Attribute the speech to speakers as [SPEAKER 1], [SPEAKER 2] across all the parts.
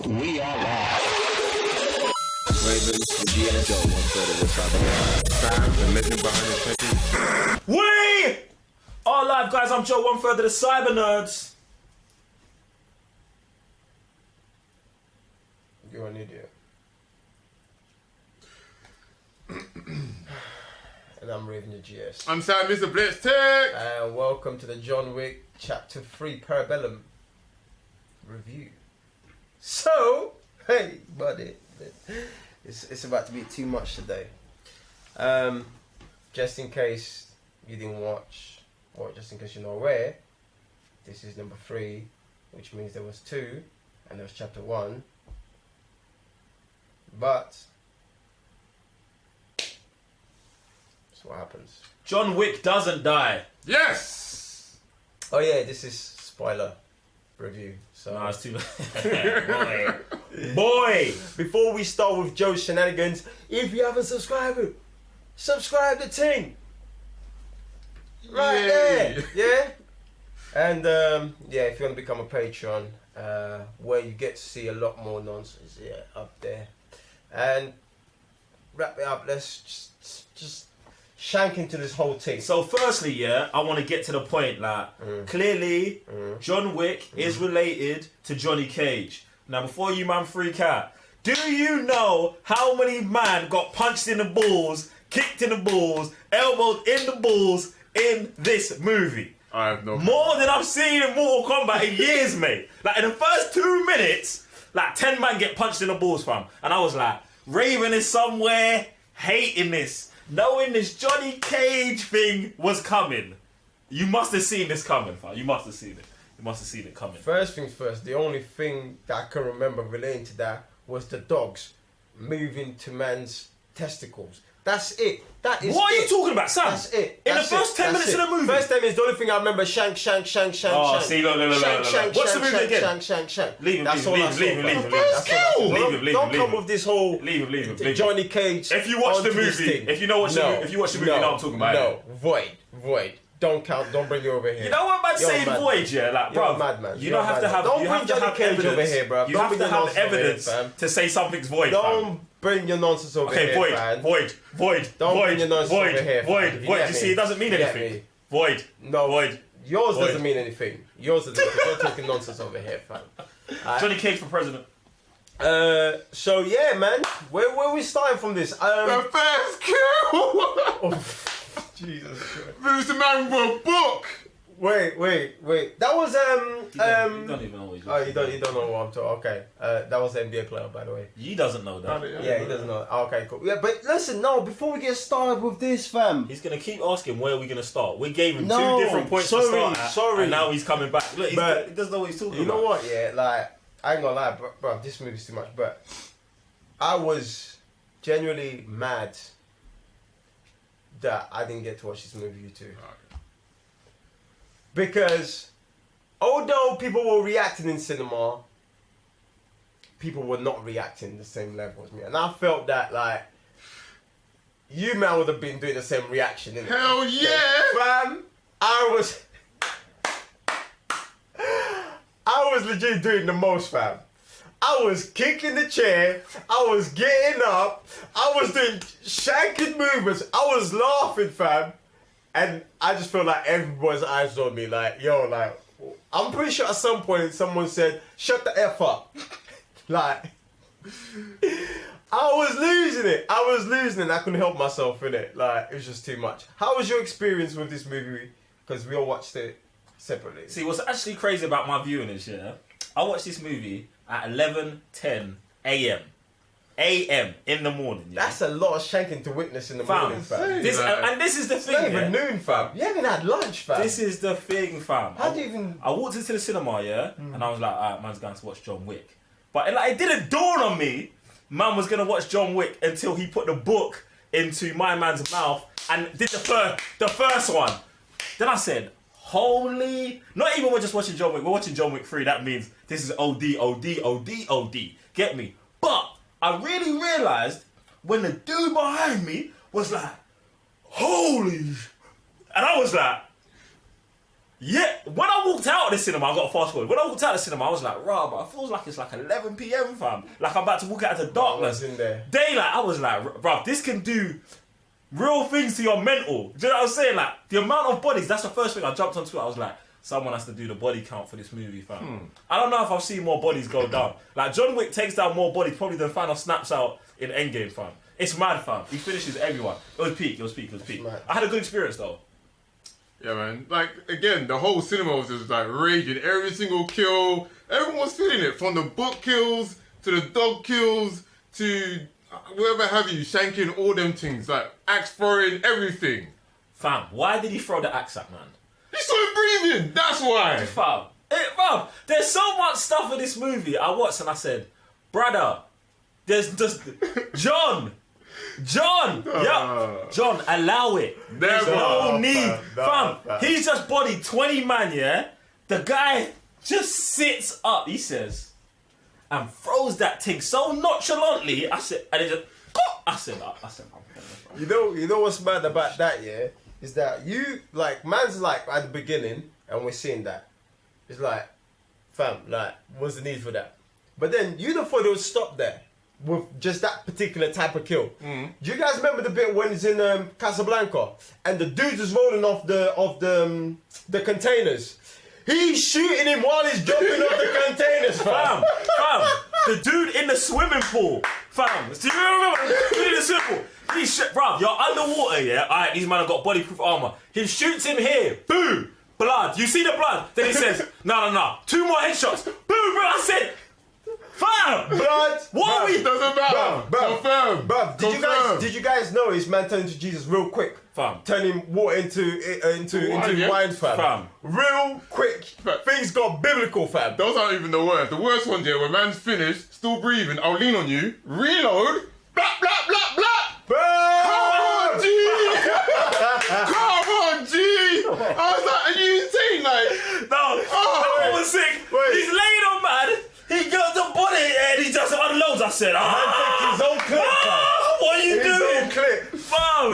[SPEAKER 1] We are live.
[SPEAKER 2] Ravens, G and Joe, one third of the tribe. Sam, the legend behind the technique.
[SPEAKER 3] We are live, guys. I'm Joe, one third of the Cyber Nerds.
[SPEAKER 4] You're an idiot. And I'm Raven the GS.
[SPEAKER 2] I'm Sam, Mr. Blitz Tech.
[SPEAKER 4] And welcome to the John Wick Chapter 3 Parabellum review. So, hey, buddy, it's about to be too much today. Just in case you didn't watch, or just in case you're not aware, this is number 3, which means there was 2, and there was Chapter 1. But that's what happens.
[SPEAKER 3] John Wick doesn't die.
[SPEAKER 2] Yes.
[SPEAKER 4] Oh yeah, this is spoiler review. So
[SPEAKER 3] Nah, it's too Boy!
[SPEAKER 4] before we start with Joe's shenanigans, if you haven't subscribed, subscribe the thing. Right
[SPEAKER 2] Yay.
[SPEAKER 4] there. Yeah? And yeah, if you want to become a patron, where you get to see a lot more nonsense, yeah, up there. And wrap it up, let's just shank into this whole thing.
[SPEAKER 3] So firstly, yeah, I want to get to the point, like, clearly, John Wick is related to Johnny Cage. Now, before you man freak out, do you know how many man got punched in the balls, kicked in the balls, elbowed in the balls in this movie?
[SPEAKER 2] I have no.
[SPEAKER 3] More than I've seen in Mortal Kombat in years, mate. Like, in the first 2 minutes, like, 10 man get punched in the balls, fam. And I was like, Raven is somewhere hating this, knowing this Johnny Cage thing was coming. You must have seen this coming, fam. You must have seen it. You must have seen it coming.
[SPEAKER 4] First things first, the only thing that I can remember relating to that was the dogs moving to man's testicles. That's it. That is
[SPEAKER 3] What are
[SPEAKER 4] it.
[SPEAKER 3] you talking about, Sam?
[SPEAKER 4] That's it.
[SPEAKER 3] In
[SPEAKER 4] That's
[SPEAKER 3] the first
[SPEAKER 4] it.
[SPEAKER 3] 10
[SPEAKER 4] That's
[SPEAKER 3] minutes
[SPEAKER 4] it.
[SPEAKER 3] of the movie?
[SPEAKER 4] First 10 minutes, the only thing I remember, shank.
[SPEAKER 3] Oh, see, look. What's the movie again?
[SPEAKER 4] Shank.
[SPEAKER 3] Leave him,
[SPEAKER 4] That's all I saw,
[SPEAKER 3] leave him.
[SPEAKER 4] fam. That's all I saw.
[SPEAKER 3] Leave him.
[SPEAKER 4] Don't come with this whole
[SPEAKER 3] Leave him.
[SPEAKER 4] Johnny Cage.
[SPEAKER 3] If you watch the
[SPEAKER 4] onto this
[SPEAKER 3] movie,
[SPEAKER 4] thing.
[SPEAKER 3] if you watch the movie, you know what I'm talking about.
[SPEAKER 4] No, void. Don't count. Don't bring you over here.
[SPEAKER 3] You know what I'm
[SPEAKER 4] You're
[SPEAKER 3] saying,
[SPEAKER 4] mad.
[SPEAKER 3] void, yeah? Like,
[SPEAKER 4] You're
[SPEAKER 3] bro,
[SPEAKER 4] a madman.
[SPEAKER 3] you
[SPEAKER 4] You're
[SPEAKER 3] don't have
[SPEAKER 4] a
[SPEAKER 3] to have,
[SPEAKER 4] madman.
[SPEAKER 3] you
[SPEAKER 4] Don't
[SPEAKER 3] have to
[SPEAKER 4] bring
[SPEAKER 3] have
[SPEAKER 4] Johnny Cage
[SPEAKER 3] evidence.
[SPEAKER 4] over here, bro.
[SPEAKER 3] You
[SPEAKER 4] Don't
[SPEAKER 3] have
[SPEAKER 4] bring
[SPEAKER 3] to
[SPEAKER 4] your
[SPEAKER 3] have
[SPEAKER 4] nonsense over here,
[SPEAKER 3] evidence
[SPEAKER 4] fam.
[SPEAKER 3] to say something's void, fam.
[SPEAKER 4] Don't bring your nonsense over
[SPEAKER 3] Okay,
[SPEAKER 4] here,
[SPEAKER 3] void.
[SPEAKER 4] Don't bring your nonsense over here, fam.
[SPEAKER 3] Void. You see, it doesn't mean
[SPEAKER 4] You get
[SPEAKER 3] anything.
[SPEAKER 4] me?
[SPEAKER 3] Void.
[SPEAKER 4] No.
[SPEAKER 3] Void.
[SPEAKER 4] Yours
[SPEAKER 3] Void.
[SPEAKER 4] doesn't mean anything. Yours doesn't. You're talking nonsense over here, fam.
[SPEAKER 3] Johnny Cage for president.
[SPEAKER 4] So yeah, man. Where we starting from this?
[SPEAKER 2] The first kill.
[SPEAKER 4] Jesus Christ.
[SPEAKER 2] Who's the man with a book?
[SPEAKER 4] Wait. That was
[SPEAKER 3] You don't even know what he's
[SPEAKER 4] Oh, you don't know what I'm talking. Okay. That was the NBA player, by the way.
[SPEAKER 3] He doesn't know that.
[SPEAKER 4] Yeah, he doesn't know. Okay, cool. Yeah, but listen, no. Before we get started with this, fam.
[SPEAKER 3] He's gonna keep asking where are we gonna start. We gave him
[SPEAKER 4] No,
[SPEAKER 3] 2 different points to start at,
[SPEAKER 4] sorry.
[SPEAKER 3] and now he's coming back. Look, he
[SPEAKER 4] But
[SPEAKER 3] doesn't know what he's talking
[SPEAKER 4] You
[SPEAKER 3] about.
[SPEAKER 4] know what? Yeah, like I ain't gonna lie, bro. This movie's too much. But I was genuinely mad that I didn't get to watch this movie, you two. Because although people were reacting in cinema, people were not reacting the same level as me, and I felt that like you man would have been doing the same reaction. Innit?
[SPEAKER 2] Hell yeah.
[SPEAKER 4] Fam, I was legit doing the most, fam. I was kicking the chair, I was getting up, I was doing shanking movements, I was laughing, fam. And I just feel like everyone's eyes on me, like, yo, like, I'm pretty sure at some point someone said, shut the F up. Like, I was losing it. I couldn't help myself in it. Like, it was just too much. How was your experience with this movie? Because we all watched it separately.
[SPEAKER 3] See, what's actually crazy about my viewing is, yeah, I watched this movie at 11:10 a.m. in the morning. Yeah?
[SPEAKER 4] That's a lot of shanking to witness in the morning, fam.
[SPEAKER 3] This is the
[SPEAKER 4] It's
[SPEAKER 3] thing.
[SPEAKER 4] not even
[SPEAKER 3] Yeah?
[SPEAKER 4] noon, fam. You haven't had lunch, fam.
[SPEAKER 3] This is the thing, fam.
[SPEAKER 4] How do you even...
[SPEAKER 3] I walked into the cinema, yeah, and I was like, alright, man's going to watch John Wick. But it didn't dawn on me, man was going to watch John Wick until he put the book into my man's mouth and did the first one. Then I said, holy... Not even we're just watching John Wick, we're watching John Wick 3. That means this is OD. Get me? But I really realised when the dude behind me was like, holy... And I was like, yeah, when I walked out of the cinema, I got a fast forward. When I walked out of the cinema, I was like, "Rah, but it feels like it's like 11 p.m. fam. Like I'm about to walk out into darkness."
[SPEAKER 4] in there.
[SPEAKER 3] Daylight. I was like, "Bruv, this can do real things to your mental." Do you know what I'm saying? Like the amount of bodies. That's the first thing I jumped onto. I was like, someone has to do the body count for this movie, fam. I don't know if I've seen more bodies go down. Like John Wick takes down more bodies probably than Thanos snaps out in Endgame, fam. It's mad, fam. He finishes everyone. It was peak. It was peak. It was peak. I had a good experience though.
[SPEAKER 2] Yeah, man. Like, again, the whole cinema was just like raging. Every single kill, everyone was feeling it. From the book kills to the dog kills to whatever have you, shanking all them things. Like, axe throwing, everything.
[SPEAKER 3] Fam, why did he throw the axe at man?
[SPEAKER 2] He saw him breathing. That's why.
[SPEAKER 3] Fam, there's so much stuff in this movie I watched and I said, brother, there's just John, John, allow it. There's no need. Fam, he's just bodied 20 man, yeah? The guy just sits up, he says, and throws that thing so nonchalantly. I said, and it just, I said,
[SPEAKER 4] You know what's mad about that, yeah? Is that you, like, man's like at the beginning, and we're seeing that. It's like, fam, like, what's the need for that? But then you thought it would stop there with just that particular type of kill. Do you guys remember the bit when it's in Casablanca and the dude is rolling off the containers? He's shooting him while he's jumping off the containers, fam.
[SPEAKER 3] Fam, the dude in the swimming pool, fam. Do you remember the dude in the swimming pool? Bruv, you're underwater, yeah? Alright, these men have got bodyproof armor. He shoots him here, boom, blood. You see the blood? Then he says, no, 2 more headshots. Boom, bro, I said, fam,
[SPEAKER 4] blood.
[SPEAKER 3] What are we?
[SPEAKER 2] Doesn't matter. Confirm.
[SPEAKER 4] Bruv, did you guys know his man turned into Jesus real quick?
[SPEAKER 3] Fam.
[SPEAKER 4] Turning water into wine, fam. Real quick. Things got biblical, fam.
[SPEAKER 2] Those aren't even the worst. The worst ones, yeah, when man's finished, still breathing, I'll lean on you, reload, blah, blah, blah, blah. Come on, G! Come on, G! I was like, are you insane? Like,
[SPEAKER 3] no, that was sick. He's laying on man. He got the body and he just unloads. I said,
[SPEAKER 4] his own clip,
[SPEAKER 3] what are you doing?
[SPEAKER 4] His own clip.
[SPEAKER 3] Fam,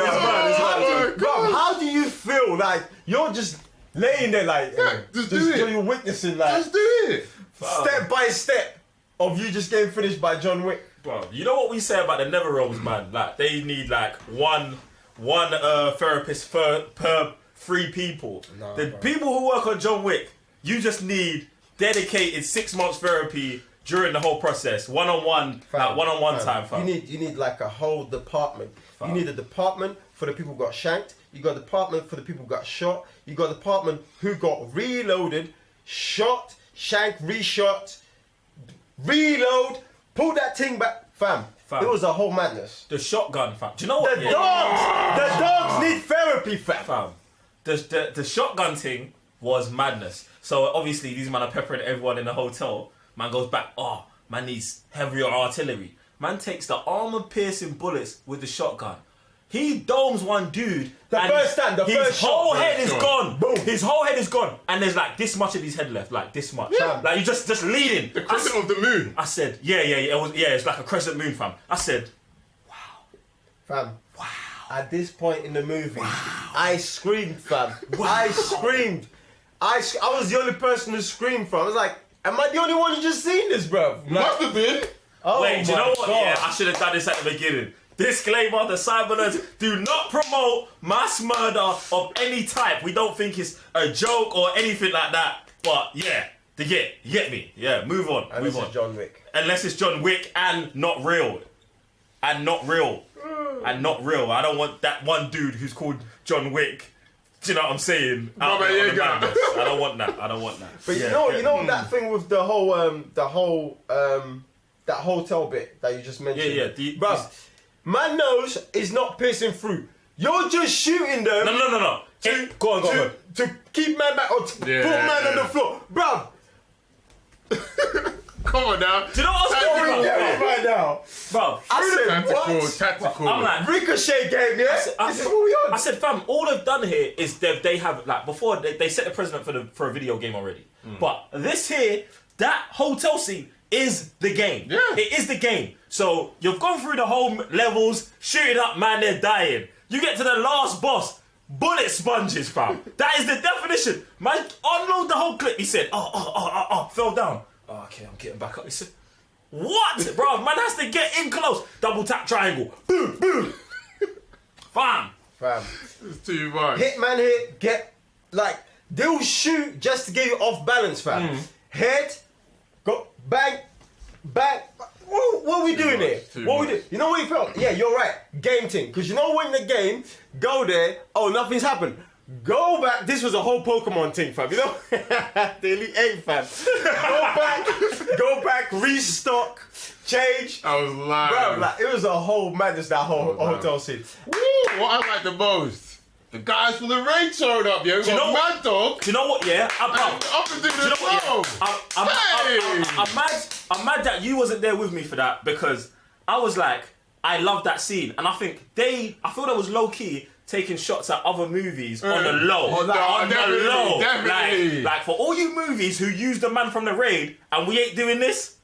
[SPEAKER 4] Bro, how do you feel? Like, you're just laying there like,
[SPEAKER 2] just do it.
[SPEAKER 4] You're witnessing like,
[SPEAKER 2] just do it.
[SPEAKER 4] Step by step of you just getting finished by John Wick.
[SPEAKER 3] Bro, you know what we say about the Netherrealms, man? Like, they need like one therapist per 3 people. The people who work on John Wick, you just need dedicated 6 months therapy during the whole process, one-on-one time, fam.
[SPEAKER 4] You need like a whole department. Fam. You need a department for the people who got shanked. You got a department for the people who got shot. You got a department who got reloaded, shot, shanked, reshot, reload, pull that thing back, fam. It was a whole madness.
[SPEAKER 3] The shotgun, fam. Do you know what?
[SPEAKER 4] The dogs need therapy, fam.
[SPEAKER 3] The shotgun thing was madness. So obviously these men are peppering everyone in the hotel. Man goes back, man needs heavier artillery. Man takes the armor-piercing bullets with the shotgun. He domes one dude. His whole head is gone. Boom. His whole head is gone. And there's like this much of his head left. Like this much.
[SPEAKER 4] Yeah.
[SPEAKER 3] Like you just leading.
[SPEAKER 2] The crescent of the moon.
[SPEAKER 3] I said, it's like a crescent moon, fam. I said, wow.
[SPEAKER 4] Fam. Wow. At this point in the movie, I screamed, fam. Wow. I screamed. I was the only person who screamed, fam. I was like, am I the only one who just seen this, bro?
[SPEAKER 2] Must have been.
[SPEAKER 4] Oh,
[SPEAKER 3] wait, do you know what? God. Yeah, I should have done this at the beginning. Disclaimer, the Cybernerds do not promote mass murder of any type. We don't think it's a joke or anything like that. But yeah, you get me. Yeah, move on.
[SPEAKER 4] Unless it's John Wick.
[SPEAKER 3] Unless it's John Wick and not real. I don't want that one dude who's called John Wick. Do you know what I'm saying? I don't want that.
[SPEAKER 4] But you know that thing with the whole that hotel bit that you just mentioned. Yeah. Bro, man knows is not piercing through. You're just shooting them.
[SPEAKER 3] No. Go on.
[SPEAKER 4] To keep man back or to put man on the floor, bro.
[SPEAKER 2] Come on now.
[SPEAKER 3] Do you know what I was thinking about?
[SPEAKER 4] Right now,
[SPEAKER 3] bro.
[SPEAKER 4] I said
[SPEAKER 2] tactical.
[SPEAKER 3] I'm like
[SPEAKER 4] ricochet game, yeah. This is what we on.
[SPEAKER 3] I said, fam, all they've done here is they have like before they set the president for a video game already. But this here, that hotel scene is the game. Yeah. It is the game. So you've gone through the whole levels, shooting up, man, they're dying. You get to the last boss, bullet sponges, fam. That is the definition. Man, unload the whole clip. He said, fell down. Oh, okay, I'm getting back up. He said, what? Bro, man has to get in close. Double tap triangle. Boom, boom. Fam.
[SPEAKER 2] It's too much.
[SPEAKER 4] Hitman hit, like, they'll shoot just to get you off balance, fam. Head, go, bang, bang. What are we doing here? What we do? You know what you felt? Yeah, you're right. Game thing. Because you know when the game, go there, oh, nothing's happened. Go back. This was a whole Pokemon thing, fam. You know? The Elite 8, fam. Go back, restock, change.
[SPEAKER 2] I was lying.
[SPEAKER 4] Bro, like, it was a whole madness, that whole hotel scene.
[SPEAKER 2] Woo! What I like the most. The guys from the raid showed up, yeah. We got Mad Dog.
[SPEAKER 3] Do you know what? Yeah, I'm mad that you wasn't there with me for that, because I was like, I love that scene, and I think I feel that was low key taking shots at other movies on the low. On the low.
[SPEAKER 2] Definitely.
[SPEAKER 3] Like for all you movies who use the man from the raid and we ain't doing this,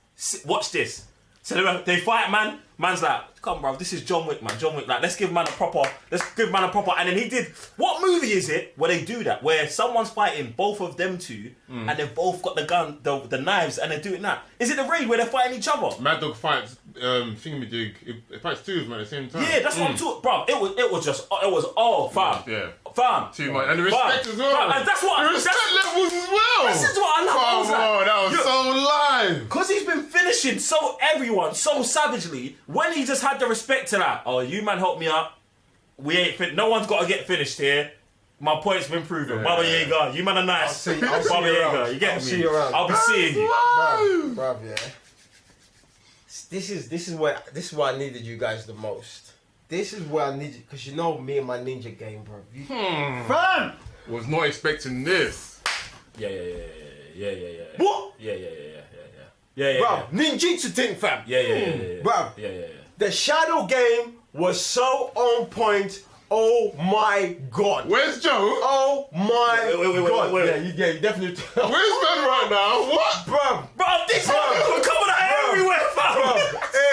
[SPEAKER 3] watch this. So they fight, man. Man's like, come, bro, this is John Wick, man. John Wick, like, let's give man a proper. And then he did. What movie is it where they do that? Where someone's fighting both of them two, and they've both got the gun, the knives, and they're doing that. Is it the raid where they're fighting each other?
[SPEAKER 2] Mad Dog fights Thingamajig. It fights two of them at the same time.
[SPEAKER 3] Yeah, that's what I'm talking, bro. It was fam.
[SPEAKER 2] Yeah.
[SPEAKER 3] Fam.
[SPEAKER 2] Too much. And the respect as well.
[SPEAKER 3] Fam. And that's what
[SPEAKER 2] the respect levels as well.
[SPEAKER 3] This is what I love.
[SPEAKER 2] Come on, that was so live.
[SPEAKER 3] Because he's been finishing everyone so savagely, when he just had the respect to that, oh, you man help me out. We ain't no one's got to get finished here. My point's been proven. Yeah. Baba Yaga, you man are nice.
[SPEAKER 4] I'll see
[SPEAKER 3] Baba
[SPEAKER 4] you
[SPEAKER 3] Yaga,
[SPEAKER 4] around.
[SPEAKER 3] you get
[SPEAKER 4] I'll
[SPEAKER 3] me?
[SPEAKER 4] see you around.
[SPEAKER 3] I'll be seeing you.
[SPEAKER 4] Bruv, yeah. This is why I needed you guys the most. This is where I needed, because you know me and my ninja game, bro.
[SPEAKER 2] Fam! Was not expecting this.
[SPEAKER 3] Yeah.
[SPEAKER 4] What?
[SPEAKER 3] Yeah.
[SPEAKER 4] Bro, ninjutsu thing, fam.
[SPEAKER 3] Yeah.
[SPEAKER 4] Bro,
[SPEAKER 3] Yeah.
[SPEAKER 4] the shadow game was so on point. Oh my god.
[SPEAKER 2] Where's Joe?
[SPEAKER 4] Oh my god.
[SPEAKER 3] Wait.
[SPEAKER 4] Yeah, you definitely.
[SPEAKER 2] Where's Ben right now? What?
[SPEAKER 4] Bro,
[SPEAKER 3] This we're coming out everywhere, fam.
[SPEAKER 4] bro,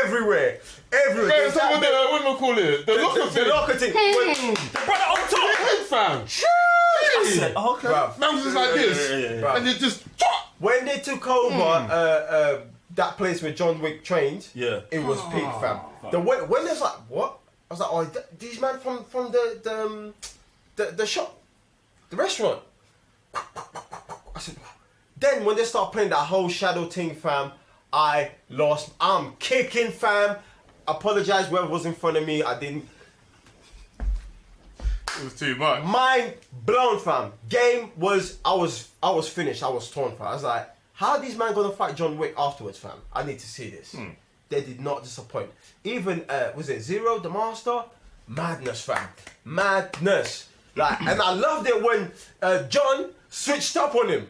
[SPEAKER 4] everywhere.
[SPEAKER 2] Man, someone did what do we call it? The locker thing.
[SPEAKER 4] The locker thing.
[SPEAKER 3] The brother on top.
[SPEAKER 2] Head fam.
[SPEAKER 3] I said, okay.
[SPEAKER 4] Bruv.
[SPEAKER 2] Man was just like this.
[SPEAKER 3] Yeah.
[SPEAKER 2] And it just...
[SPEAKER 4] When they took over that place where John Wick trained,
[SPEAKER 3] Yeah.
[SPEAKER 4] it was peak, fam. When there's like, what? I was like, oh, these man from the shop, the restaurant. I said, then when they start playing that whole shadow thing, fam, I'm kicking, fam. Apologize whoever was in front of me. I didn't.
[SPEAKER 2] It was too much.
[SPEAKER 4] Mind blown, fam. Game was, I was finished. I was torn, fam. I was like, how are these man gonna fight John Wick afterwards, fam? I need to see this. They did not disappoint. Even was it Zero, the Master? Madness, fam. Madness. Like, and I loved it when John switched up on him.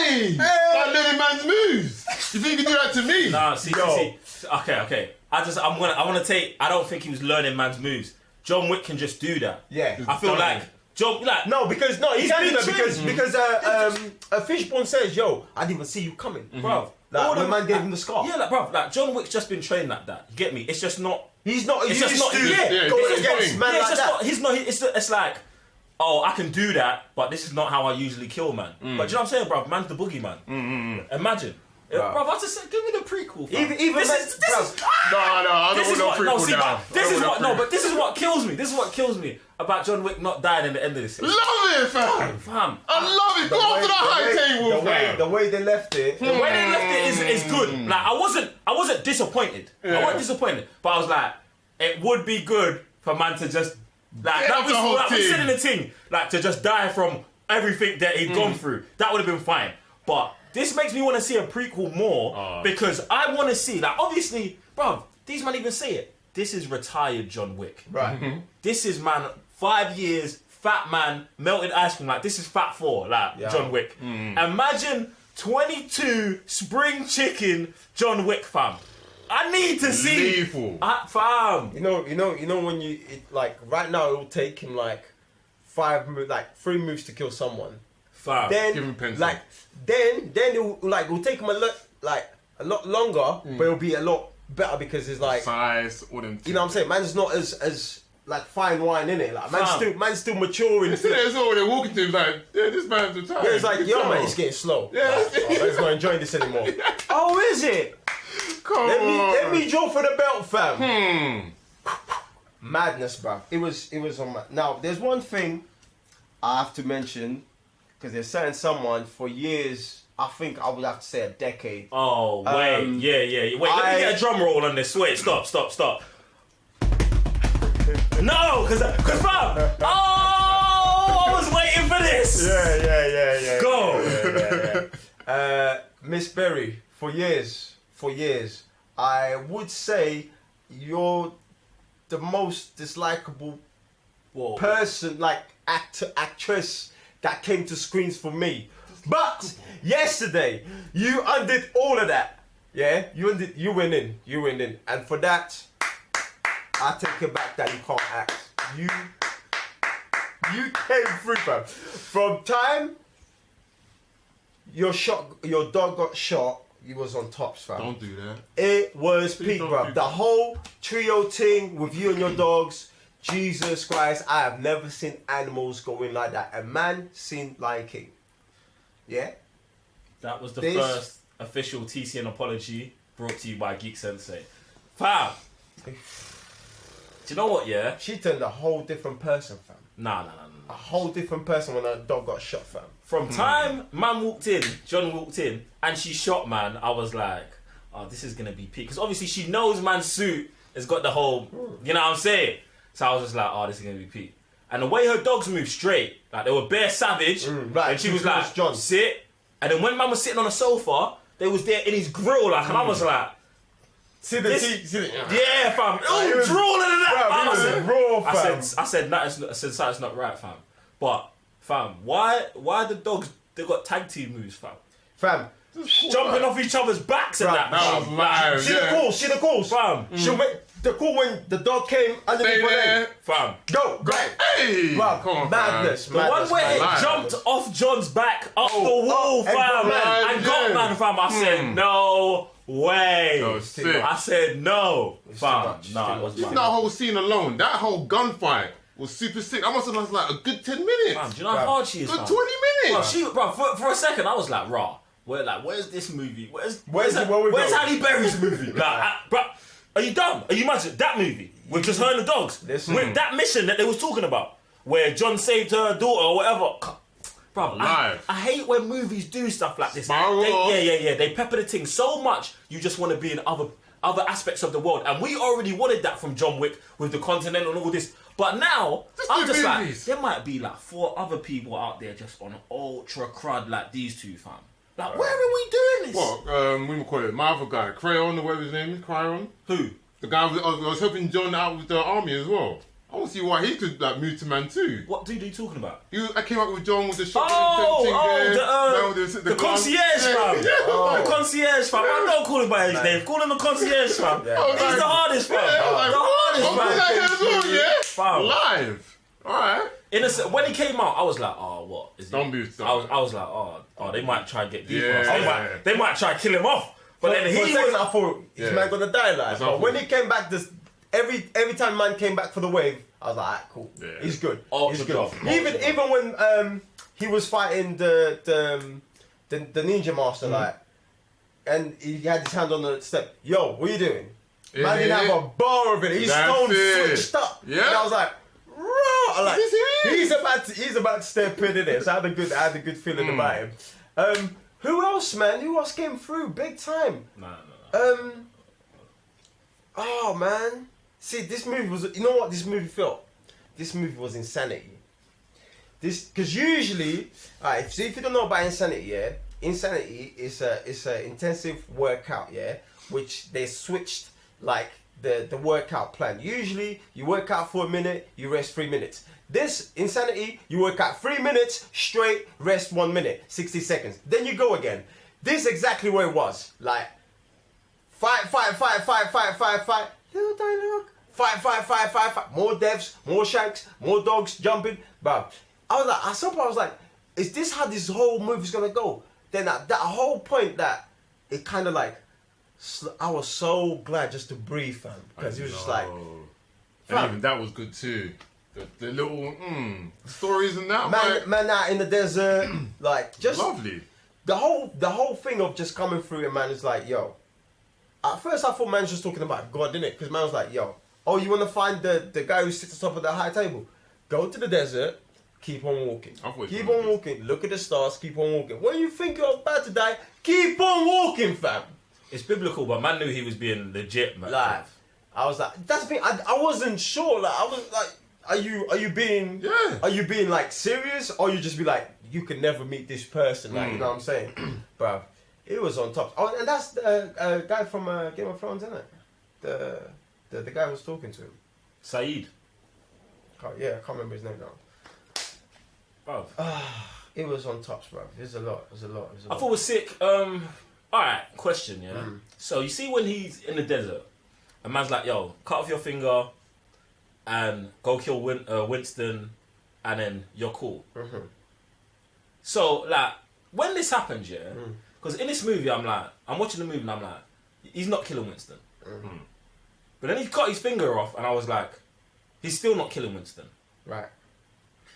[SPEAKER 2] Hey! That learning man's moves. You think you can do that to me?
[SPEAKER 3] Nah, see. Okay. I want to take. I don't think he was learning man's moves. John Wick can just do that.
[SPEAKER 4] Yeah.
[SPEAKER 3] I feel like John. Like
[SPEAKER 4] no, because he's
[SPEAKER 3] been
[SPEAKER 4] doing that
[SPEAKER 3] trained.
[SPEAKER 4] because Fishbone says, "Yo, I didn't even see you coming,
[SPEAKER 3] bro.
[SPEAKER 4] Like, the man gave him the scar.
[SPEAKER 3] Yeah, like, bro, like John Wick's just been trained like that. You get me? It's just not.
[SPEAKER 4] He's not.
[SPEAKER 3] It's just not.
[SPEAKER 4] Go
[SPEAKER 3] It's
[SPEAKER 4] against man
[SPEAKER 3] it's
[SPEAKER 4] like
[SPEAKER 3] just
[SPEAKER 4] that.
[SPEAKER 3] not. He's not. It's like, oh, I can do that, but this is not how I usually kill man. But do you know what I'm saying, bro? Man's the boogeyman. Imagine. Bro, I just said, give me the prequel. Fam.
[SPEAKER 4] Even
[SPEAKER 3] this is
[SPEAKER 2] No, I don't want no prequel now.
[SPEAKER 3] But this is what kills me. This is what kills me about John Wick not dying in the end of this.
[SPEAKER 2] Love it, fam. I love it. Go up to the high table, fam.
[SPEAKER 4] The way they left it.
[SPEAKER 3] The way they left it is good. Like I wasn't disappointed.
[SPEAKER 2] Yeah.
[SPEAKER 3] I wasn't disappointed, but I was like, it would be good for man to just like
[SPEAKER 2] Get the whole
[SPEAKER 3] we
[SPEAKER 2] team.
[SPEAKER 3] said in the thing, like to just die from everything that he'd gone through. That would have been fine. But this makes me want to see a prequel more because I want to see, like, obviously, bruv, these man even say it. This is retired John Wick.
[SPEAKER 4] Right.
[SPEAKER 3] This is, man, 5 years, fat man, melted ice cream. Like, this is Fat 4, like, John Wick. Imagine 22 spring chicken John Wick, fam. I need to see.
[SPEAKER 2] Lethal.
[SPEAKER 3] Fam.
[SPEAKER 4] You know when like right now it will take him like 3 moves to kill someone.
[SPEAKER 3] Fam.
[SPEAKER 4] Then
[SPEAKER 2] Give him pencil.
[SPEAKER 4] like then it will take him a lot longer, but it'll be a lot better because it's like
[SPEAKER 2] Size, all them.
[SPEAKER 4] you know what I'm saying. Man's not as like fine wine, innit? Like
[SPEAKER 3] Fam.
[SPEAKER 4] man's still maturing.
[SPEAKER 2] It's all when they're walking to him like, yeah, this man's retired.
[SPEAKER 4] Yeah, it's like,
[SPEAKER 2] You
[SPEAKER 4] yo,
[SPEAKER 2] can
[SPEAKER 4] man,
[SPEAKER 2] tell.
[SPEAKER 4] it's getting slow.
[SPEAKER 2] Yeah.
[SPEAKER 4] Oh, he's not enjoying this anymore. Oh, is it?
[SPEAKER 2] Come
[SPEAKER 4] Let
[SPEAKER 2] on.
[SPEAKER 4] me draw for the belt, fam.
[SPEAKER 2] Hmm.
[SPEAKER 4] Madness, bruv. It was on my... Now, there's one thing I have to mention, because there's certain someone for years, I think I would have to say a decade.
[SPEAKER 3] Oh, wait. Yeah. Wait, let me get a drum roll on this. Wait, stop. No, because fam. Oh, I was waiting for this.
[SPEAKER 4] Yeah.
[SPEAKER 3] Go.
[SPEAKER 4] Yeah. Miss Berry, for years, I would say you're the most dislikable
[SPEAKER 3] Whoa.
[SPEAKER 4] person, like actress that came to screens for me. But yesterday, you undid all of that. Yeah, you went in, and for that, I take it back that you can't act. You came through, fam. From time your dog got shot, you was on tops, fam.
[SPEAKER 2] Don't do that.
[SPEAKER 4] It was
[SPEAKER 2] Please
[SPEAKER 4] peak,
[SPEAKER 2] don't
[SPEAKER 4] bro.
[SPEAKER 2] do
[SPEAKER 4] The
[SPEAKER 2] that.
[SPEAKER 4] whole trio thing with you and your dogs. Jesus Christ, I have never seen animals going like that. A man seen Lion King. Yeah?
[SPEAKER 3] That was the
[SPEAKER 4] This-
[SPEAKER 3] first official TCN apology brought to you by Geek Sensei. Fam. Do you know what, yeah?
[SPEAKER 4] She turned a whole different person, fam.
[SPEAKER 3] Nah.
[SPEAKER 4] A whole different person when her dog got shot, fam.
[SPEAKER 3] From time John walked in, and she shot man, I was like, oh, this is going to be peak. Because obviously she knows man's suit has got the whole, you know what I'm saying? So I was just like, oh, this is going to be peak. And the way her dogs moved straight, like they were bare savage,
[SPEAKER 4] right.
[SPEAKER 3] and she was
[SPEAKER 4] Because
[SPEAKER 3] like,
[SPEAKER 4] John.
[SPEAKER 3] sit. And then when man was sitting on the sofa, they was there in his grill, like, and I was like,
[SPEAKER 4] See the
[SPEAKER 3] This-
[SPEAKER 4] teeth, see the...
[SPEAKER 3] yeah, fam.
[SPEAKER 4] he
[SPEAKER 3] Oh,
[SPEAKER 4] was-
[SPEAKER 3] drooling in that.
[SPEAKER 4] Fam, he
[SPEAKER 3] I
[SPEAKER 4] was
[SPEAKER 3] said,
[SPEAKER 4] raw,
[SPEAKER 3] I
[SPEAKER 4] fam.
[SPEAKER 3] said something's not right, fam. But fam, why the dogs they got tag team moves, fam?
[SPEAKER 4] Fam,
[SPEAKER 3] Jumping off each other's backs and
[SPEAKER 4] Right,
[SPEAKER 3] that.
[SPEAKER 2] That was
[SPEAKER 3] fam.
[SPEAKER 2] live.
[SPEAKER 4] see
[SPEAKER 2] yeah.
[SPEAKER 4] the calls.
[SPEAKER 3] Fam.
[SPEAKER 4] She went, the call when the dog came underneath
[SPEAKER 2] Stay
[SPEAKER 4] her
[SPEAKER 2] there.
[SPEAKER 4] leg.
[SPEAKER 3] Fam.
[SPEAKER 4] Go.
[SPEAKER 2] Hey!
[SPEAKER 4] Bruv,
[SPEAKER 2] Come on,
[SPEAKER 4] madness,
[SPEAKER 2] fam.
[SPEAKER 3] The one
[SPEAKER 4] madness,
[SPEAKER 3] where it
[SPEAKER 2] madness.
[SPEAKER 3] jumped off John's back up the wall,
[SPEAKER 4] and
[SPEAKER 3] fam,
[SPEAKER 4] got man,
[SPEAKER 3] and got
[SPEAKER 2] yeah.
[SPEAKER 3] man, fam. I said no way.
[SPEAKER 2] That was sick.
[SPEAKER 3] I said no,
[SPEAKER 4] too
[SPEAKER 3] fam.
[SPEAKER 4] much,
[SPEAKER 3] Nah,
[SPEAKER 4] too
[SPEAKER 3] it was
[SPEAKER 4] much.
[SPEAKER 2] Just
[SPEAKER 3] mad.
[SPEAKER 2] that whole scene alone, that whole gunfight was super sick. I must have lost like a good 10 minutes.
[SPEAKER 3] Fam, do you know how hard she is,
[SPEAKER 2] Good
[SPEAKER 3] fam?
[SPEAKER 2] 20 minutes.
[SPEAKER 3] Bro, for a second, I was like, raw. Where's this movie? Where's
[SPEAKER 4] where we
[SPEAKER 3] where's
[SPEAKER 4] going?
[SPEAKER 3] Halle Berry's movie? Bro, are you dumb? Are you mad? That movie with just her and the dogs,
[SPEAKER 4] Listen.
[SPEAKER 3] with that mission that they was talking about, where John saved her daughter or whatever. Bro,
[SPEAKER 2] Alive.
[SPEAKER 3] I hate when movies do stuff like this.
[SPEAKER 2] Spiral.
[SPEAKER 3] Yeah. They pepper the thing so much, you just want to be in other aspects of the world. And we already wanted that from John Wick with the Continental and all this. But now,
[SPEAKER 2] Just
[SPEAKER 3] I'm
[SPEAKER 2] do
[SPEAKER 3] just like,
[SPEAKER 2] movies.
[SPEAKER 3] there might be like 4 other people out there just on ultra crud like these two, fam. Like, where are we doing this?
[SPEAKER 2] What? We call it my other guy, Crayon, or whatever his name is, Crayon.
[SPEAKER 3] Who?
[SPEAKER 2] The guy I was helping John out with the army as well. I want to see why he could like move to man too.
[SPEAKER 3] What dude are you talking about?
[SPEAKER 2] I came up with John with the shotgun.
[SPEAKER 3] The concierge, fam. The concierge, fam. I don't call him by his name. Call him the concierge, fam.
[SPEAKER 4] Yeah.
[SPEAKER 3] He's the hardest, fam.
[SPEAKER 2] Yeah,
[SPEAKER 3] The hardest,
[SPEAKER 2] I'm like
[SPEAKER 3] fam.
[SPEAKER 2] here as well, yeah.
[SPEAKER 3] Fam.
[SPEAKER 2] Live. All right.
[SPEAKER 3] When he came out, I was like, oh, what? Is
[SPEAKER 2] Don't
[SPEAKER 3] he?
[SPEAKER 2] be stuck.
[SPEAKER 3] I was like, oh, they might try and get deep on us.
[SPEAKER 2] Yeah.
[SPEAKER 3] They might try and kill him off. But then
[SPEAKER 4] For a
[SPEAKER 3] he
[SPEAKER 4] second,
[SPEAKER 3] was...
[SPEAKER 4] I thought, is
[SPEAKER 2] Yeah.
[SPEAKER 4] man gonna die like?
[SPEAKER 2] That's
[SPEAKER 4] But
[SPEAKER 2] awful.
[SPEAKER 4] when he came back, every time man came back for the wave, I was like, alright, cool.
[SPEAKER 2] Yeah.
[SPEAKER 4] He's good.
[SPEAKER 3] Ultra
[SPEAKER 4] He's good.
[SPEAKER 3] job.
[SPEAKER 4] Even
[SPEAKER 3] Ultra
[SPEAKER 4] even when he was fighting the ninja master, like, and he had his hand on the step. Yo, what are you doing? Man didn't have a bar of it. His
[SPEAKER 2] That's
[SPEAKER 4] stone
[SPEAKER 2] it.
[SPEAKER 4] switched up.
[SPEAKER 2] Yeah.
[SPEAKER 4] And I was like, raw. I'm like,
[SPEAKER 2] Is this him?
[SPEAKER 4] he's about to step in it. So I had a good feeling about him. Who else, man? Who else came through big time?
[SPEAKER 3] No.
[SPEAKER 4] Oh man. See, this movie was. You know what this movie felt? This movie was insanity. Because usually, alright. So if you don't know about insanity, yeah, insanity is a intensive workout, yeah, which they switched like the workout plan. Usually, you work out for a minute, you rest 3 minutes. This insanity, you work out 3 minutes straight, rest 1 minute, 60 seconds. Then you go again. This is exactly where it was. Like, fight. Little dialogue. Fight. More deaths, more shanks, more dogs jumping. But I was like, at some point I was like, is this how this whole movie's gonna go? Then at that whole point that it kind of like, I was so glad just to breathe, fam. Because it was just like,
[SPEAKER 2] And even that was good too. The little stories and that.
[SPEAKER 4] Man out in the desert, like just
[SPEAKER 2] lovely.
[SPEAKER 4] The whole thing of just coming through and man is like, yo. At first I thought man was just talking about God, didn't it? Because man was like, yo, oh, you want to find the guy who sits on top of the high table? Go to the desert, keep on walking. Keep on walking, look at the stars, keep on walking. When you think you're about to die, keep on walking, fam.
[SPEAKER 3] It's biblical, but man knew he was being legit, man.
[SPEAKER 4] Like, I was like, that's the thing, I wasn't sure. Like, I was like, are you being like serious? Or you just be like, you can never meet this person, like, you know what I'm saying? Bruv, it was on top. Oh, and that's the guy from Game of Thrones, isn't it? The guy who was talking to him.
[SPEAKER 3] Saeed.
[SPEAKER 4] I can't remember his name now.
[SPEAKER 3] Bruv.
[SPEAKER 4] It was on tops, bruv. There's a lot.
[SPEAKER 3] I thought it was sick. Alright, question, yeah? So, you see when he's in the desert, a man's like, yo, cut off your finger and go kill Winston and then you're cool.
[SPEAKER 4] Mm-hmm.
[SPEAKER 3] So, like, when this happens, yeah, because in this movie, I'm watching the movie and I'm like, he's not killing Winston.
[SPEAKER 4] Mm-hmm.
[SPEAKER 3] But then he cut his finger off and I was like, he's still not killing Winston.
[SPEAKER 4] Right.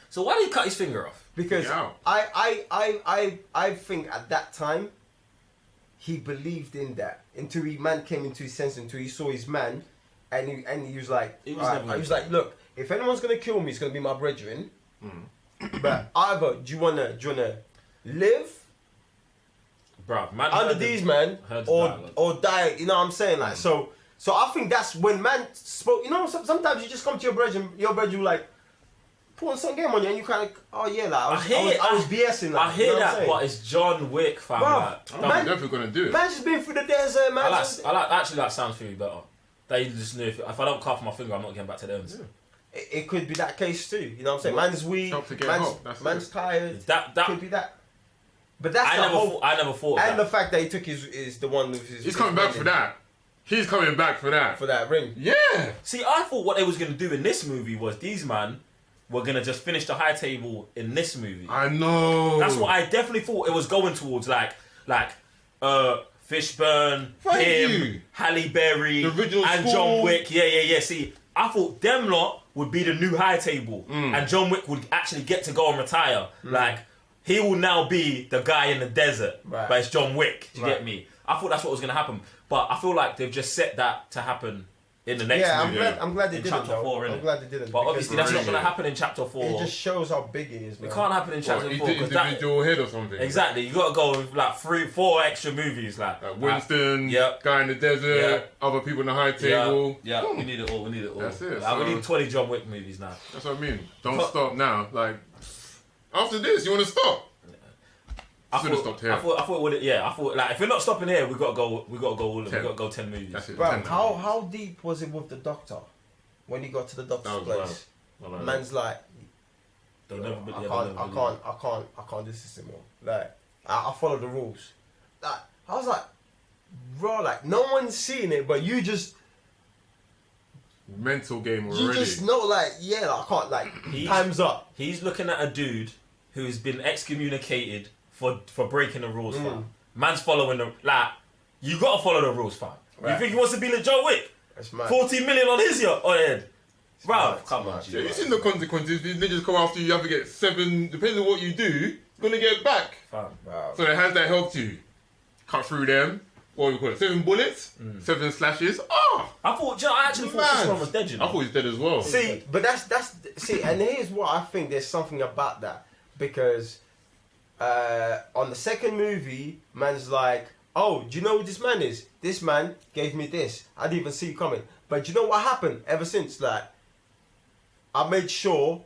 [SPEAKER 3] So why did he cut his finger off?
[SPEAKER 4] Because I think at that time, he believed in that until man came into his sense, until he saw his man, and he was like, he was like, look, if anyone's gonna kill me, it's gonna be my brethren. But either do you wanna live,
[SPEAKER 3] bruv, man,
[SPEAKER 4] under these men, or die? You know what I'm saying? Like so I think that's when man spoke. You know, sometimes you just come to your brethren like. Put on some game on you and you kind of, oh yeah, like I was BSing. Like,
[SPEAKER 3] I hear that, but it's John Wick, fam.
[SPEAKER 2] Bro, I'm definitely gonna do it.
[SPEAKER 4] Man's just been through the desert, man.
[SPEAKER 3] I like Sound Theory better. They just knew if I don't cut off my finger, I'm not getting back to the ends.
[SPEAKER 4] Yeah. It could be that case too. You know what I'm saying? Man's weak. Man's tired.
[SPEAKER 3] That
[SPEAKER 4] could be that. But that's
[SPEAKER 3] I never thought.
[SPEAKER 4] And the fact that he took is the one with his.
[SPEAKER 2] He's coming back for that. He's coming back for that.
[SPEAKER 4] For that ring.
[SPEAKER 2] Yeah.
[SPEAKER 3] See, I thought what they was gonna do in this movie was these man. We're gonna just finish the high table in this movie.
[SPEAKER 2] I know.
[SPEAKER 3] That's what I definitely thought it was going towards. Like Fishburne, Halle Berry,
[SPEAKER 2] the original
[SPEAKER 3] and
[SPEAKER 2] school.
[SPEAKER 3] John Wick. Yeah. See, I thought them lot would be the new high table, and John Wick would actually get to go and retire. Like he will now be the guy in the desert, but it's John Wick. Do you get me? I thought that's what was gonna happen, but I feel like they've just set that to happen. In the next movie,
[SPEAKER 4] I'm glad they didn't.
[SPEAKER 3] Chapter 4,
[SPEAKER 4] I'm glad they didn't.
[SPEAKER 3] But obviously, that's not going to happen in Chapter 4.
[SPEAKER 4] It just shows how big it is, man.
[SPEAKER 3] It can't happen in Chapter 4 because that
[SPEAKER 2] individual head or something.
[SPEAKER 3] Exactly, you got to go with like 3-4 extra movies, like
[SPEAKER 2] Winston, guy in the desert, other people in the high table.
[SPEAKER 3] Yeah, we need it all.
[SPEAKER 2] That's it.
[SPEAKER 3] Like, we need 20 John Wick movies now.
[SPEAKER 2] That's what I mean. Don't stop now. Like after this, you want to stop? I should have stopped here.
[SPEAKER 3] I thought like if we're not stopping here, we got to go all. We got to go 10 movies.
[SPEAKER 2] That's it.
[SPEAKER 4] Bro, how deep was it with the doctor when he got to the doctor's place? Man's like, I can't do this anymore. Like, I follow the rules. Like, I was like, bro, like no one's seeing it, but you just
[SPEAKER 2] mental game already.
[SPEAKER 4] You just know, like, yeah, like, I can't. Like, time's up.
[SPEAKER 3] He's looking at a dude who's been excommunicated. For breaking the rules, fam. Man's following the you gotta follow the rules, fam. Right. You think he wants to be like John Wick?
[SPEAKER 4] That's mad.
[SPEAKER 3] 14 million on his head. Bro, come on.
[SPEAKER 2] Yeah, you seen the consequences. These niggas come after you. You have to get 7. Depending on what you do, it's gonna get back.
[SPEAKER 3] Fam.
[SPEAKER 4] Wow.
[SPEAKER 2] So has that helped you? Cut through them. What do we call it? 7 bullets, 7 slashes. I
[SPEAKER 3] actually thought this one was dead. You know?
[SPEAKER 2] I thought he's dead as well.
[SPEAKER 4] See, but that's and here's what I think. There's something about that because. On the second movie, man's like, oh, do you know who this man is? This man gave me this. I didn't even see it coming. But do you know what happened ever since? Like, I made sure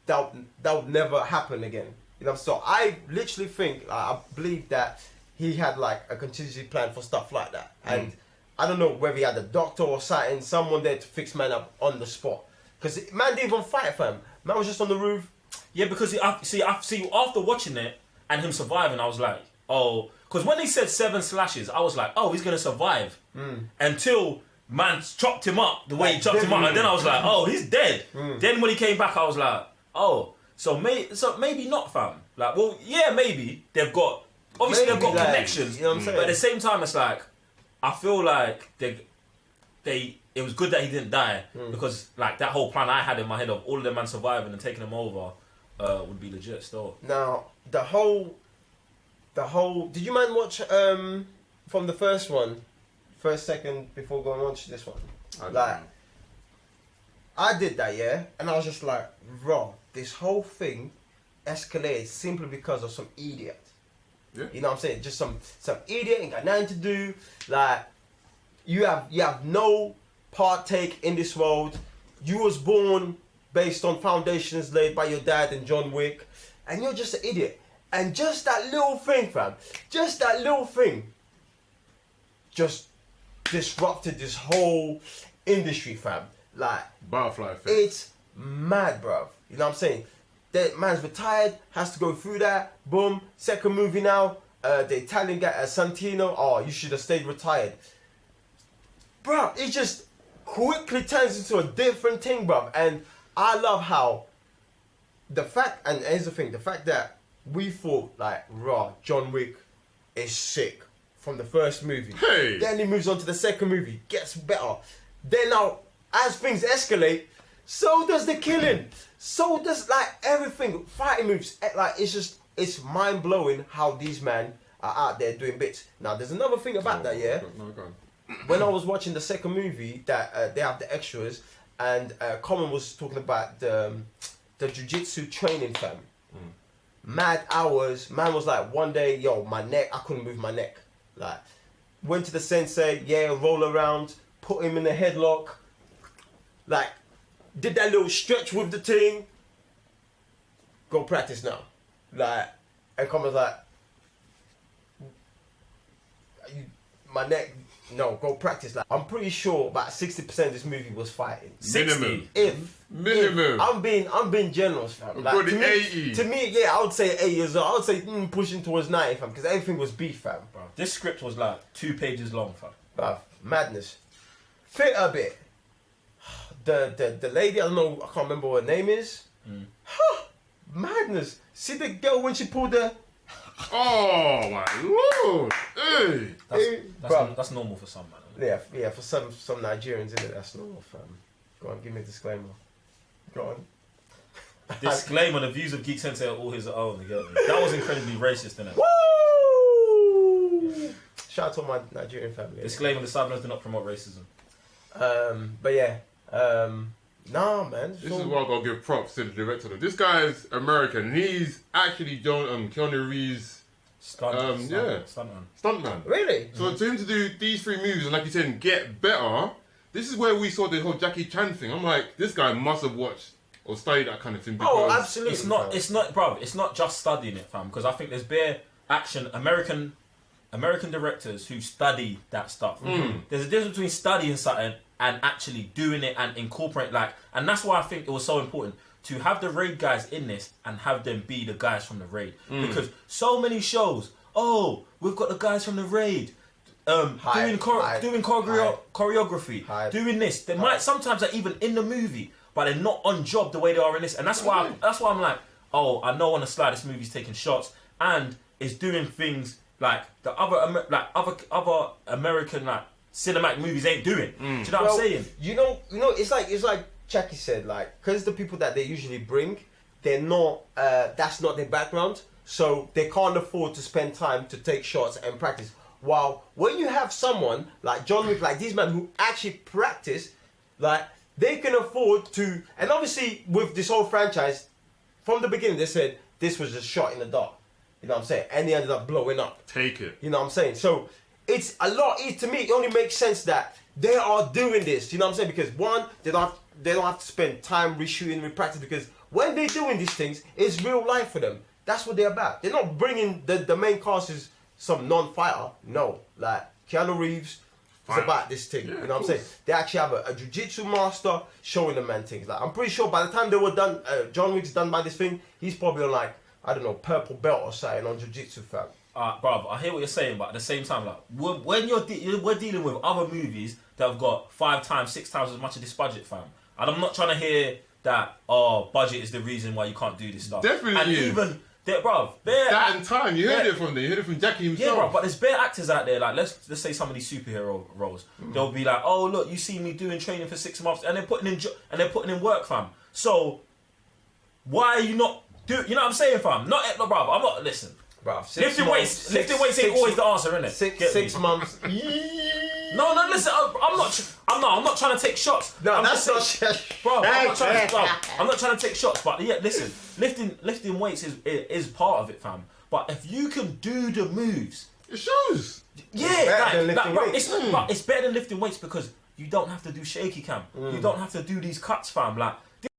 [SPEAKER 4] that would never happen again. You know, so I literally think, I believe that he had like a contingency plan for stuff like that. And I don't know whether he had a doctor or something, someone there to fix man up on the spot. Because man didn't even fight, fam. Man was just on the roof.
[SPEAKER 3] Yeah, because I see after watching it, and him surviving, I was like, oh, because when he said 7 slashes, I was like, oh, he's gonna survive. Until man chopped him up the way he chopped him up, and then I was like, oh, he's dead. Then when he came back, I was like, oh, so maybe not, fam. Like, well, yeah, maybe they've got connections,
[SPEAKER 4] you know what I'm saying?
[SPEAKER 3] but at the same time, it's like I feel like it it was good that he didn't die because like that whole plan I had in my head of all of them man surviving and taking them over would be legit still.
[SPEAKER 4] Now the whole. Did you man watch from the first one, second before going on to this one? I did that, yeah, and I was just like, raw. This whole thing escalated simply because of some idiot.
[SPEAKER 2] Yeah.
[SPEAKER 4] You know what I'm saying? Just some idiot ain't got nothing to do. Like you have no partake in this world. You was born based on foundations laid by your dad and John Wick, and you're just an idiot. And just that little thing, fam, just disrupted this whole industry, fam. Like,
[SPEAKER 2] butterfly effect.
[SPEAKER 4] It's mad, bruv. You know what I'm saying? That man's retired, has to go through that. Boom. Second movie now. The Italian guy, Santino. Oh, you should have stayed retired. Bruv, it just quickly turns into a different thing, bruv. And I love how and here's the thing, the fact that we thought, like, raw, John Wick is sick from the first movie.
[SPEAKER 2] Hey!
[SPEAKER 4] Then he moves on to the second movie, gets better. Then now, as things escalate, so does the killing. So does, like, everything. Fighting moves. Like, it's mind-blowing how these men are out there doing bits. Now, there's another thing about that, yeah?
[SPEAKER 2] No, go on.
[SPEAKER 4] When I was watching the second movie, that they have the extras, and Common was talking about the jiu-jitsu training, fam. Mad hours. Man was like, one day, yo, my neck, I couldn't move my neck. Like, went to the sensei, yeah, roll around, put him in a headlock. Like, did that little stretch with the thing. Go practice now. Like, and Common's like, my neck, no, go practice. Like, I'm pretty sure about 60% of this movie was fighting.
[SPEAKER 2] Minimum.
[SPEAKER 4] I'm being generous, fam. Like,
[SPEAKER 2] to 80.
[SPEAKER 4] To me, yeah, I would say 80 as well. I would say pushing towards 90, fam, because everything was beef, fam.
[SPEAKER 3] Bro, this script was like 2 pages long, fam.
[SPEAKER 4] Bruv, madness. Fit a bit. The lady, I don't know, I can't remember what her name is. Madness. See the girl when she pulled the...
[SPEAKER 2] Oh my lord! Hey,
[SPEAKER 3] That's normal for some, man.
[SPEAKER 4] Yeah, for some Nigerians, isn't it? That's normal, fam. Go on, give me a disclaimer. Go on.
[SPEAKER 3] Disclaimer: the views of Geek Sensei are all his own. You get me? That was incredibly racist, innit?
[SPEAKER 4] Woo! Yeah. Shout out to my Nigerian family.
[SPEAKER 3] Disclaimer: the Southerners do not promote racism.
[SPEAKER 4] But yeah, nah, man.
[SPEAKER 2] this is why I gotta give props to the director. This guy's American. He's actually Keanu Reeves. Stuntman.
[SPEAKER 4] Really?
[SPEAKER 2] So to him to do these 3 movies and like you said, get better. This is where we saw the whole Jackie Chan thing. I'm like, this guy must have watched or studied that kind of thing. Because
[SPEAKER 4] absolutely.
[SPEAKER 3] It's not, bro. It's not just studying it, fam. Because I think there's bare action American directors who study that stuff. There's a difference between studying something and actually doing it and incorporate and that's why I think it was so important to have the Raid guys in this and have them be the guys from the Raid. Because so many shows, we've got the guys from the Raid doing choreography, doing this. They might sometimes are even in the movie, but they're not on job the way they are in this. And that's why I'm like, I know on the slide this movie's taking shots and is doing things like the other American cinematic movies ain't doing. Do you know what I'm saying?
[SPEAKER 4] You know, it's like Jackie said, like, because the people that they usually bring, they're not, that's not their background, so they can't afford to spend time to take shots and practice. While when you have someone like John Wick, like these men who actually practice, like, they can afford to, and obviously with this whole franchise, from the beginning they said this was just shot in the dark. You know what I'm saying? And they ended up blowing up.
[SPEAKER 2] Take it.
[SPEAKER 4] You know what I'm saying? So it's a lot. To me, it only makes sense that they are doing this. You know what I'm saying? Because one, they don't have to spend time reshooting, repractice. Because when they're doing these things, it's real life for them. That's what they're about. They're not bringing the main cast is some non-fighter. No, like Keanu Reeves is about this thing.
[SPEAKER 2] Yeah,
[SPEAKER 4] you know what I'm saying? They actually have a jiu-jitsu master showing the man things. Like I'm pretty sure by the time they were done, John Wick's done by this thing. He's probably on like, I don't know, purple belt or something on jiu-jitsu, fam.
[SPEAKER 3] Bruv, I hear what you're saying, but at the same time, like when we're dealing with other movies that have got 5 times, 6 times as much of this budget, fam. And I'm not trying to hear that budget is the reason why you can't do this stuff.
[SPEAKER 2] Definitely.
[SPEAKER 3] And
[SPEAKER 2] is.
[SPEAKER 3] Bruv,
[SPEAKER 2] That and time, you heard it from there. You heard it from Jackie himself.
[SPEAKER 3] yeah, bro, but there's bare actors out there, like, let's say some of these superhero roles. They'll be like, oh, look, you see me doing training for 6 months, and they're putting in work, fam. So, why are you not you know what I'm saying, fam? Bruv, I'm not, listen.
[SPEAKER 4] Bruv,
[SPEAKER 3] Lifting weights ain't always the answer, innit?
[SPEAKER 4] Six months.
[SPEAKER 3] No, listen, I'm not trying to take shots.
[SPEAKER 4] No, that's not
[SPEAKER 3] Bro, I'm not trying to take shots, but yeah, listen, lifting weights is part of it, fam. But if you can do the moves,
[SPEAKER 2] it shows.
[SPEAKER 3] It's better than lifting weights because you don't have to do shaky cam. You don't have to do these cuts, fam. Like,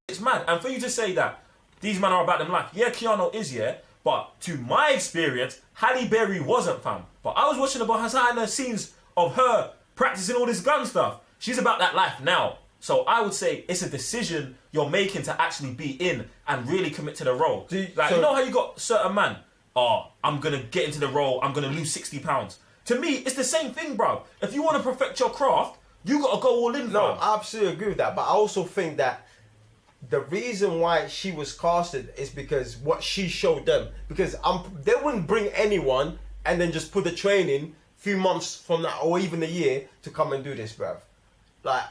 [SPEAKER 3] it's mad. And for you to say that these men are about them life, yeah, Keanu is, yeah. But to my experience, Halle Berry wasn't, fam. But I was watching behind the scenes of her practicing all this gun stuff. She's about that life now. So I would say it's a decision you're making to actually be in and really commit to the role. You know how you got certain man, I'm going to get into the role, I'm going to lose 60 pounds. To me, it's the same thing, bro. If you want to perfect your craft, you got to go all in,
[SPEAKER 4] No,
[SPEAKER 3] fam.
[SPEAKER 4] I absolutely agree with that. But I also think that the reason why she was casted is because what she showed them. Because they wouldn't bring anyone and then just put the training few months from now or even a year to come and do this, bruv. Like,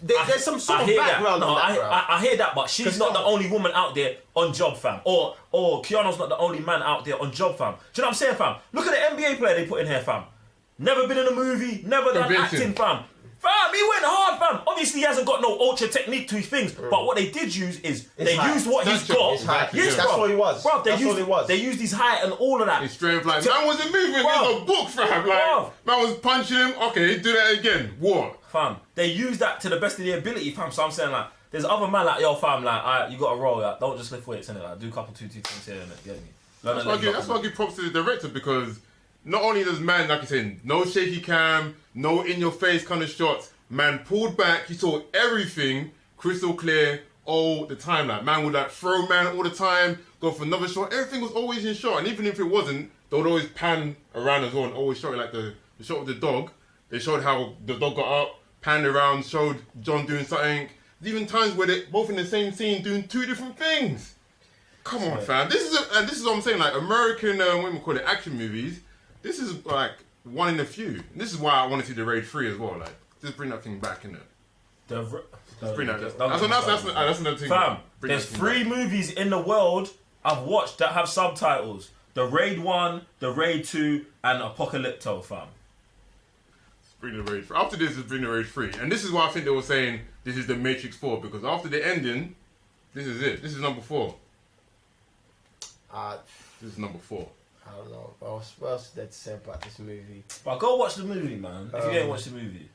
[SPEAKER 4] there's some sort of background on that, bruv.
[SPEAKER 3] I hear that, but she's not the only woman out there on job, fam. Or Keanu's not the only man out there on job, fam. Do you know what I'm saying, fam? Look at the NBA player they put in here, fam. Never been in a movie, never done acting, fam. Fam, he went hard, fam. Obviously, he hasn't got no ultra technique to his things, but what they did use is they used what he's got.
[SPEAKER 4] Yes, that's what he was.
[SPEAKER 3] Bro, they used his height and all of that.
[SPEAKER 2] His strength, like, man wasn't moving. There's a book, fam. Like, man was punching him. Okay, do that again. What?
[SPEAKER 3] Fam, they use that to the best of their ability, fam. So I'm saying, like, there's other man like, yo, fam, like, alright, you got to roll. Like, don't just lift weights, innit? Like, do a couple 2-2 things here, innit? Get me?
[SPEAKER 2] That's why I give props to the director, because not only does man, like you saying, no shaky cam, no in-your-face kind of shots. Man pulled back, he saw everything crystal clear all the time. Like, man would like throw man all the time, go for another shot. Everything was always in shot, and even if it wasn't, they would always pan around as well and always show it. Like the shot of the dog, they showed how the dog got up, panned around, showed John doing something. There's even times where they're both in the same scene doing two different things. Come on, fam. This is what I'm saying. Like, American, what we call it, action movies. This is like one in a few. And this is why I want to see the Raid 3 as well. Like, just bring that thing back, innit? That's another thing.
[SPEAKER 3] Fam, there's 3 movies in the world I've watched that have subtitles. The Raid 1, the Raid 2, and Apocalypto, fam.
[SPEAKER 2] Bring the Raid 3. After this is bring the Raid 3. And this is why I think they were saying this is the Matrix 4, because after the ending, this is it. This is number 4. This is number 4.
[SPEAKER 4] I don't know. What else is there to say about this movie?
[SPEAKER 3] But go watch the movie, man. If you ain't watched the movie.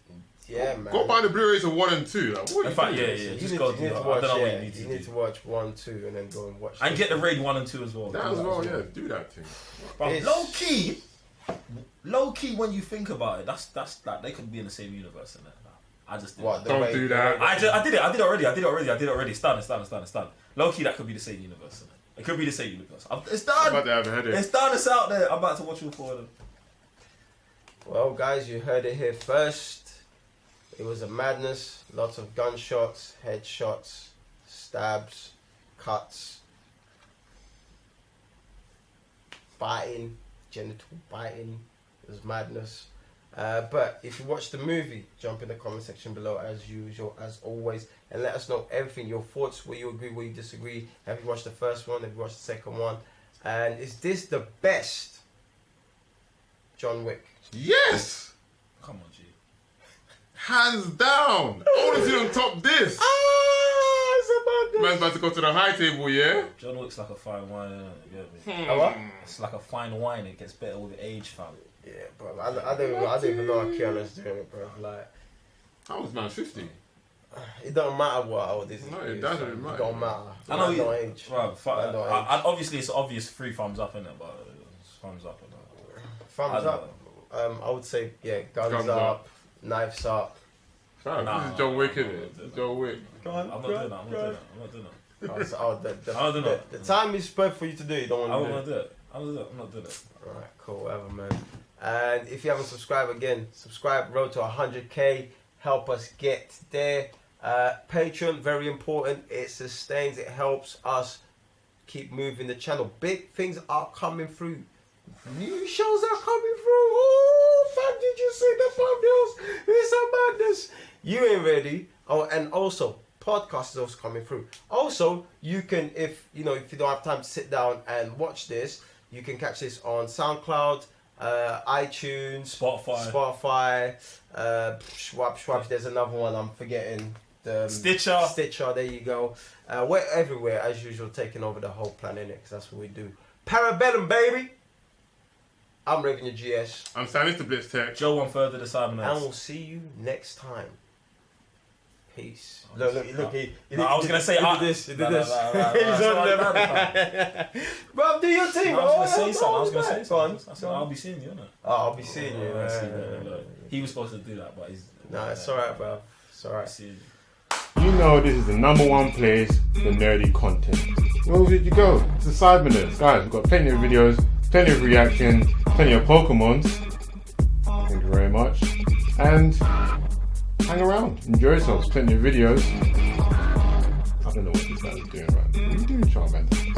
[SPEAKER 4] Yeah, man.
[SPEAKER 2] Go buy the Blu-rays of 1 and 2. Like, what
[SPEAKER 3] in fact, yeah. Just go do that. I don't know what you need to do.
[SPEAKER 4] You need to watch 1, 2, and then go and watch.
[SPEAKER 3] And get the Raid 1 and 2 as well.
[SPEAKER 2] That as well, yeah. Do that thing.
[SPEAKER 3] But low key, when you think about it, that's like they could be in the same universe, innit? I just did.
[SPEAKER 2] What? Don't do that.
[SPEAKER 3] I did it already. Stun. Low key, that could be the same universe, innit? It could be the same universe. It's done.
[SPEAKER 2] I'm about to have a headache.
[SPEAKER 3] It's done. It's out there. I'm about to watch all 4 of them.
[SPEAKER 4] Well, guys, you heard it here first. It was a madness. Lots of gunshots, headshots, stabs, cuts, biting, genital biting. It was madness. But if you watch the movie, jump in the comment section below as usual, as always, and let us know everything, your thoughts, where you agree, where you disagree. Have you watched the first one? Have you watched the second one? And is this the best John Wick?
[SPEAKER 2] Yes!
[SPEAKER 3] Come on, G.
[SPEAKER 2] Hands down! I want to see them top this! Man's about to go to the high table, yeah?
[SPEAKER 3] John Wick's like a fine wine, innit? You get me?
[SPEAKER 4] What?
[SPEAKER 3] It's like a fine wine. It gets better with age, fam.
[SPEAKER 4] Yeah, bro. I don't even know how Keanu's doing it, bro. Like,
[SPEAKER 2] How was man 50?
[SPEAKER 4] it don't matter what old is.
[SPEAKER 2] No, it doesn't matter.
[SPEAKER 4] It don't matter.
[SPEAKER 3] I know
[SPEAKER 4] no age.
[SPEAKER 3] Bro,
[SPEAKER 4] No age.
[SPEAKER 3] obviously it's obvious 3 thumbs up, innit? But it's thumbs up, innit?
[SPEAKER 4] Thumbs up. I would say, yeah, guns up, knives up.
[SPEAKER 2] Fam,
[SPEAKER 3] Nah,
[SPEAKER 2] this is John Wick, isn't it? This is John Wick.
[SPEAKER 3] I'm not doing that. I'm not doing that.
[SPEAKER 4] The time is perfect for you to do it. You don't
[SPEAKER 3] I
[SPEAKER 4] want
[SPEAKER 3] don't
[SPEAKER 4] to do
[SPEAKER 3] want
[SPEAKER 4] it.
[SPEAKER 3] to do it. I'm not doing it.
[SPEAKER 4] Alright, cool, whatever, man. And if you haven't subscribed again, subscribe. Road to 100k. Help us get there. Patreon, very important. It sustains. It helps us keep moving the channel. Big things are coming through. New shows are coming through. Oh, fam, did you see the thumbnails? It's a madness. You ain't ready. Oh, and also, podcast is also coming through. Also, you can, if you don't have time to sit down and watch this, you can catch this on SoundCloud, iTunes, Spotify, Schwab. There's another one I'm forgetting. Stitcher. There you go. We're everywhere as usual, taking over the whole planet, because that's what we do. Parabellum, baby. I'm Raven your GS.
[SPEAKER 2] I'm Sanis the Blitz Tech.
[SPEAKER 3] Joe 1/3 of the Simon.
[SPEAKER 4] And we'll see you next time. Peace. Look.
[SPEAKER 3] I was gonna say
[SPEAKER 4] this. He's on the. Bro, do your thing.
[SPEAKER 3] I was gonna say something. I said I'll be seeing you, innit?
[SPEAKER 4] Oh, I'll be seeing you.
[SPEAKER 3] He was supposed to do that, but he's.
[SPEAKER 4] Nah, it's alright, bro. It's alright.
[SPEAKER 2] You know this is the #1 place for nerdy content. Where did you go? It's the Cybernerds. Guys, we've got plenty of videos, plenty of reactions, plenty of Pokemons. Thank you very much. And hang around. Enjoy yourselves. Plenty of videos. I don't know what this guy is doing right now. What are you doing, Charmander?